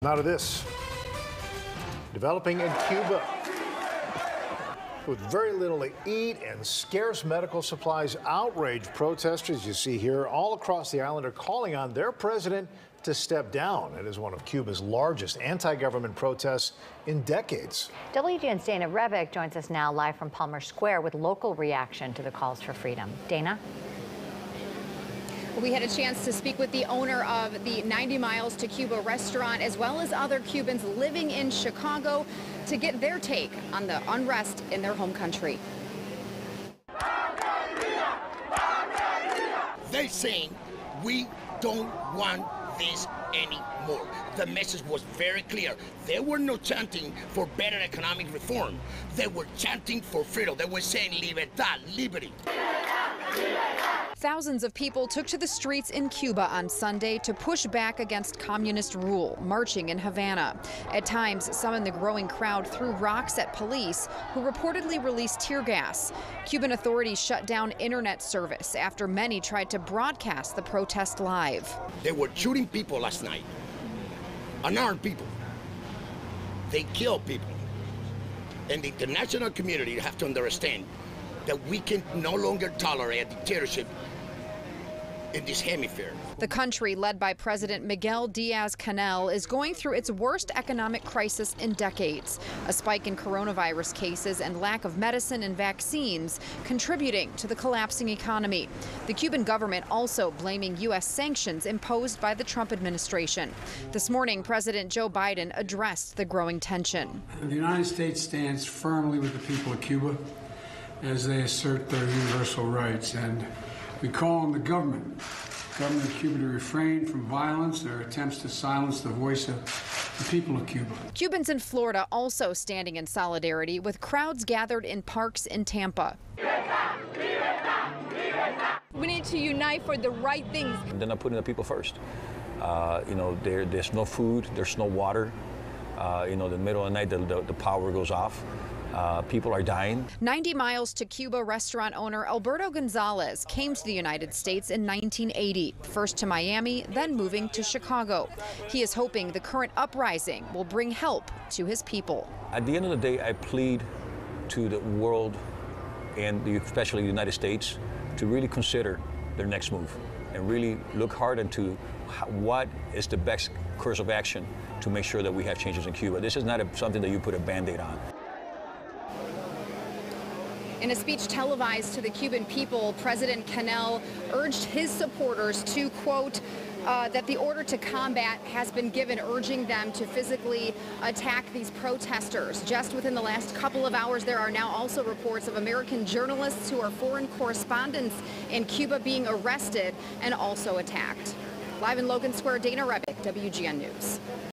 Now to this. Developing in Cuba. With very little to eat and scarce medical supplies, outraged protesters you see here all across the island are calling on their president to step down. It is one of Cuba's largest anti-government protests in decades. WGN's Dana Rebick joins us now live from Palmer Square with local reaction to the calls for freedom. Dana? We had a chance to speak with the owner of the 90 Miles to Cuba restaurant, as well as other Cubans living in Chicago, to get their take on the unrest in their home country. They're saying we don't want this anymore. The message was very clear. They were not chanting for better economic reform. They were chanting for freedom. They were saying libertad, liberty. Thousands of people took to the streets in Cuba on Sunday to push back against communist rule, marching in Havana. At times, some in the growing crowd threw rocks at police, who reportedly released tear gas. Cuban authorities shut down internet service after many tried to broadcast the protest live. They were shooting people last night, unarmed people. They killed people. And the international community have to understand that we can no longer tolerate a dictatorship in this hemisphere. The country, led by President Miguel Diaz-Canel, is going through its worst economic crisis in decades. A spike in coronavirus cases and lack of medicine and vaccines contributing to the collapsing economy. The Cuban government also blaming U.S. sanctions imposed by the Trump administration. This morning, President Joe Biden addressed the growing tension. The United States stands firmly with the people of Cuba as they assert their universal rights, and we call on the government of Cuba to refrain from violence or attempts to silence the voice of the people of Cuba. Cubans in Florida also standing in solidarity with crowds gathered in parks in Tampa. We need to unite for the right things. They're not putting the people first. There's no food, there's no water. In the middle of the night, the power goes off. People are dying. 90 Miles to Cuba restaurant owner Alberto Gonzalez came to the United States in 1980, first to Miami, then moving to Chicago. He is hoping the current uprising will bring help to his people. At the end of the day, I plead to the world, and especially the United States, to really consider their next move and really look hard into what is the best course of action to make sure that we have changes in Cuba. This is not something that you put a Band-Aid on. In a speech televised to the Cuban people, President Canel urged his supporters to, quote, that the order to combat has been given, urging them to physically attack these protesters. Just within the last couple of hours, there are now also reports of American journalists who are foreign correspondents in Cuba being arrested and also attacked. Live in Logan Square, Dana Rebick, WGN News.